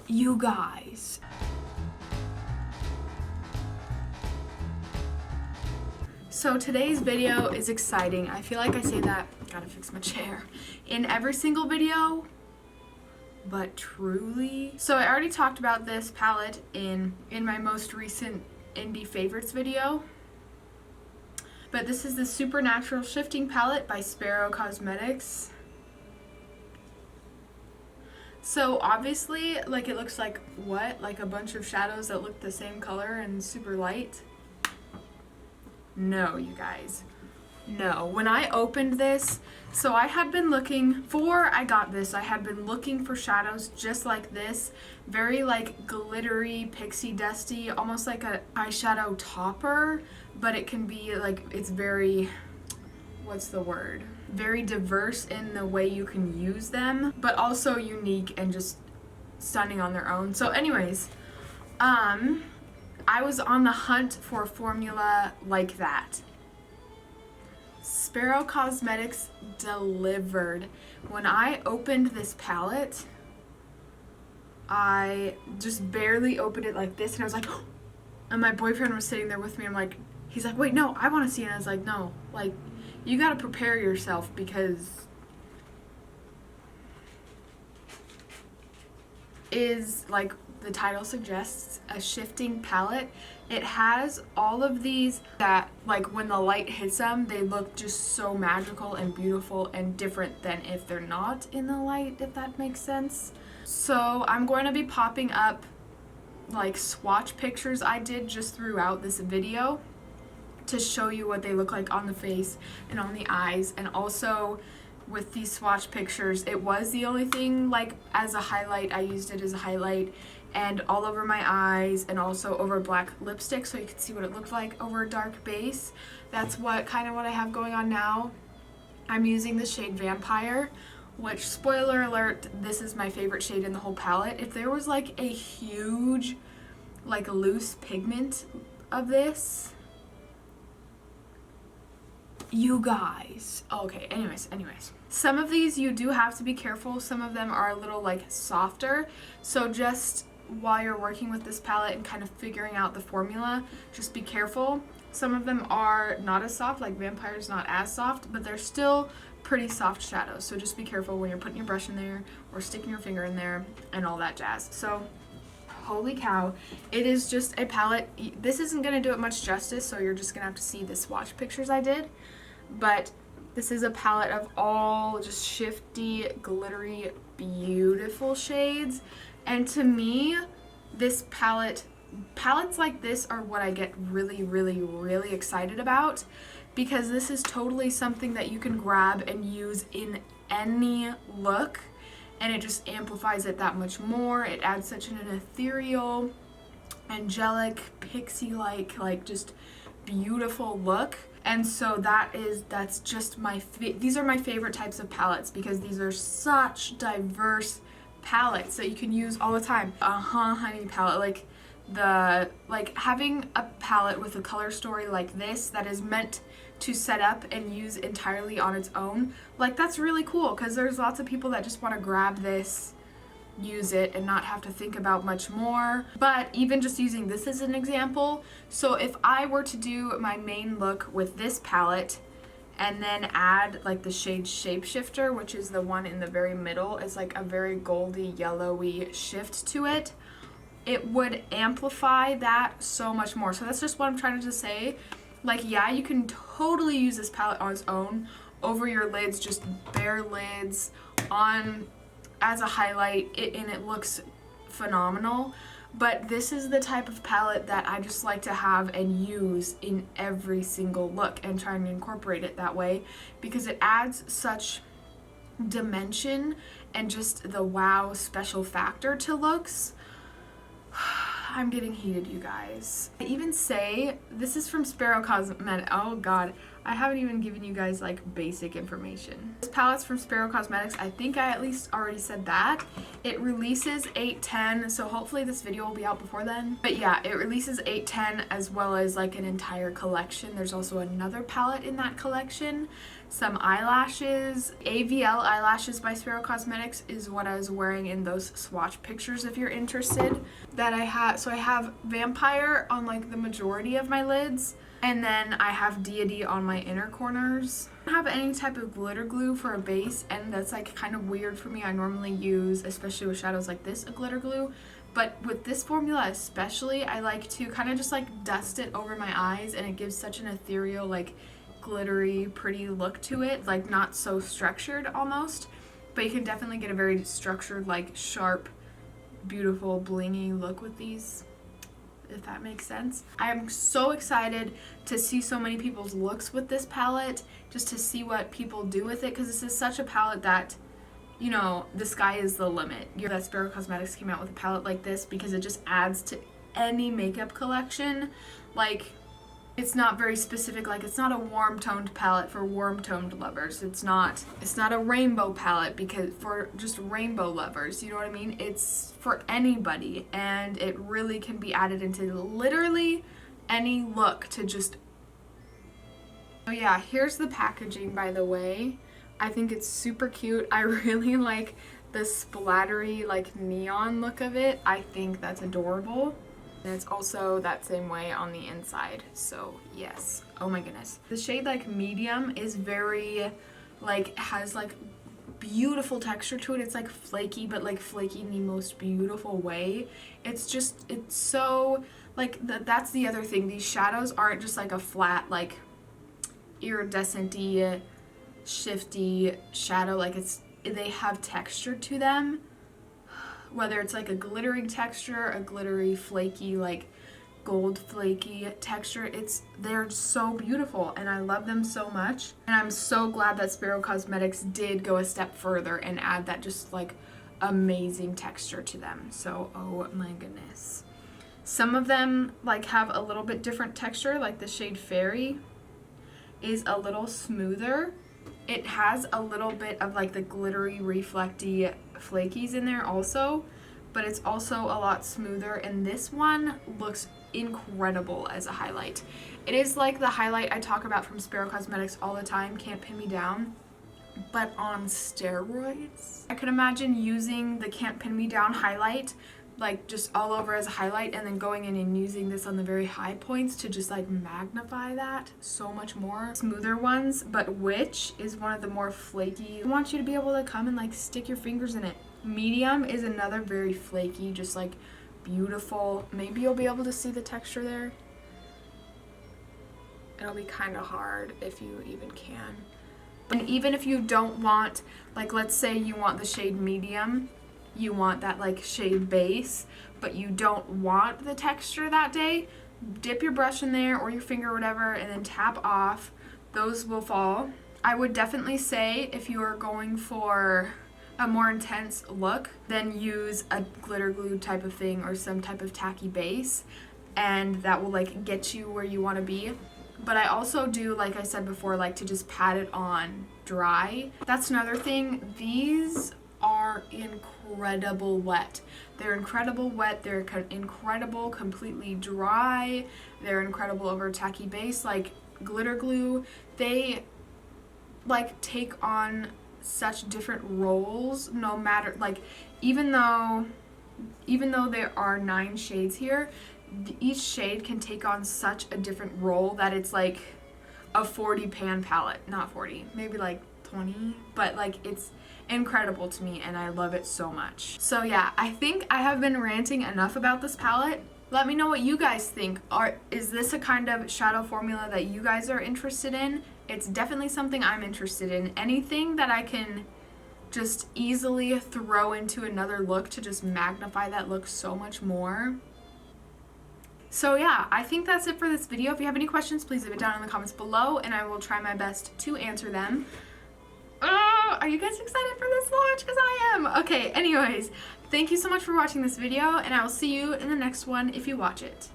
You guys. So today's video is exciting. I feel like I say that, gotta fix my chair, in every single video, but truly. So I already talked about this palette in my most recent indie favorites video. But this is the Supernatural Shifting Palette by Sparrow Cosmetics. So obviously, like, it looks like what? Like a bunch of shadows that look the same color and super light? No, you guys. No. When I opened this, so I had been looking, before I got this, I had been looking for shadows just like this. Very like glittery, pixie dusty, almost like a eyeshadow topper, but it can be like, it's very, what's the word? Very diverse in the way you can use them, but also unique and just stunning on their own. So anyways, I was on the hunt for a formula like that. Sparrow Cosmetics delivered. When I opened this palette, I just barely opened it like this, and I was like, oh! And my boyfriend was sitting there with me. I'm like, he's like, wait, no, I want to see it. And I was like, no, like, you gotta prepare yourself, because is, like the title suggests, a shifting palette. It has all of these that, like, when the light hits them, they look just so magical and beautiful and different than if they're not in the light, if that makes sense. So I'm going to be popping up like swatch pictures I did just throughout this video to show you what they look like on the face and on the eyes. And also with these swatch pictures, it was the only thing, like, as a highlight. I used it as a highlight and all over my eyes, and also over black lipstick, so you can see what it looked like over a dark base. That's what I have going on now. I'm using the shade Vampire, which, spoiler alert, this is my favorite shade in the whole palette. If there was like a huge, like, loose pigment of this, you guys. Okay, anyways. Some of these you do have to be careful. Some of them are a little like softer. So just while you're working with this palette and kind of figuring out the formula, just be careful. Some of them are not as soft, like Vampire's not as soft, but they're still pretty soft shadows. So just be careful when you're putting your brush in there or sticking your finger in there and all that jazz. So holy cow, it is just a palette. This isn't going to do it much justice, so you're just going to have to see the swatch pictures I did. But this is a palette of all just shifty, glittery, beautiful shades. And to me, this palettes like this are what I get really, really, really excited about, because this is totally something that you can grab and use in any look, and it just amplifies it that much more. It adds such an ethereal, angelic, pixie-like, like, just beautiful look. And so that's just these are my favorite types of palettes, because these are such diverse palettes that you can use all the time. Honey palette, like having a palette with a color story like this that is meant to set up and use entirely on its own, like, that's really cool, because there's lots of people that just want to grab this, use it, and not have to think about much more. But even just using this as an example, so if I were to do my main look with this palette and then add like the shade Shapeshifter, which is the one in the very middle, it's like a very goldy yellowy shift to it, it would amplify that so much more. So that's just what I'm trying to say. Like, yeah, you can totally use this palette on its own over your lids, just bare lids, on as a highlight, and it looks phenomenal. But this is the type of palette that I just like to have and use in every single look, and trying to incorporate it that way, because it adds such dimension and just the wow special factor to looks. I'm getting heated, you guys. I even say this is from Sparrow Cosmetics. Oh god, I haven't even given you guys like basic information. This palette's from Sparrow Cosmetics. I think I at least already said that. It releases 8/10, so hopefully this video will be out before then. But yeah, it releases 8/10 as well as like an entire collection. There's also another palette in that collection. some eyelashes. AVL eyelashes by Sparrow Cosmetics is what I was wearing in those swatch pictures if you're interested. That I have, so I have Vampire on like the majority of my lids, and then I have Deity on my inner corners. I don't have any type of glitter glue for a base, and that's like kind of weird for me. I normally use, especially with shadows like this, a glitter glue. But with this formula especially, I like to kind of just like dust it over my eyes, and it gives such an ethereal, like glittery, pretty look to it. Like not so structured almost, but you can definitely get a very structured, like sharp, beautiful, blingy look with these, if that makes sense. I am so excited to see so many people's looks with this palette, just to see what people do with it, because this is such a palette that, you know, the sky is the limit. That Sparrow Cosmetics came out with a palette like this because it just adds to any makeup collection. Like, it's not very specific. Like, it's not a warm toned palette for warm toned lovers. It's not a rainbow palette because for just rainbow lovers, you know what I mean? It's for anybody, and it really can be added into literally any look to just. So yeah, here's the packaging, by the way. I think it's super cute. I really like the splattery, like neon look of it. I think that's adorable. And it's also that same way on the inside, so yes. Oh my goodness. The shade like medium is very, like, has like beautiful texture to it. It's like flaky, but like flaky in the most beautiful way. It's just, it's so, like, that's the other thing. These shadows aren't just like a flat, like, iridescent-y, shifty shadow. Like, they have texture to them. Whether it's like a glittering texture, a glittery, flaky, like gold flaky texture, they're so beautiful, and I love them so much. And I'm so glad that Sparrow Cosmetics did go a step further and add that just like amazing texture to them. So, oh my goodness. Some of them like have a little bit different texture, like the shade Fairy is a little smoother. It has a little bit of like the glittery, reflecty flakies in there also, but it's also a lot smoother, and this one looks incredible as a highlight. It is like the highlight I talk about from Sparrow Cosmetics all the time, Can't Pin Me Down, but on steroids. I could imagine using the Can't Pin Me Down highlight like just all over as a highlight, and then going in and using this on the very high points to just like magnify that so much more. Smoother ones, but Witch is one of the more flaky. I want you to be able to come and like stick your fingers in it. Medium is another very flaky, just like beautiful. Maybe you'll be able to see the texture there. It'll be kind of hard if you even can. And even if you don't want, like, let's say you want the shade Medium, you want that like shade base, but you don't want the texture that day, dip your brush in there or your finger or whatever, and then tap off. Those will fall. I would definitely say if you are going for a more intense look, then use a glitter glue type of thing or some type of tacky base, and that will like get you where you want to be. But I also do, like I said before, like to just pat it on dry. That's another thing. These are incredible wet. They're incredible wet. They're incredible completely dry. They're incredible over tacky base. Like glitter glue, they like take on such different roles, no matter, like, even though there are 9 shades here, each shade can take on such a different role that it's like a 40 pan palette. Not 40, maybe like 20, but like it's incredible to me and I love it so much. So yeah, I think I have been ranting enough about this palette. Let me know what you guys think. Is this a kind of shadow formula that you guys are interested in? It's definitely something I'm interested in. Anything that I can just easily throw into another look to just magnify that look so much more. So yeah, I think that's it for this video. If you have any questions, please leave it down in the comments below and I will try my best to answer them. Are you guys excited for this launch? Because I am. Okay, anyways, thank you so much for watching this video, and I will see you in the next one if you watch it.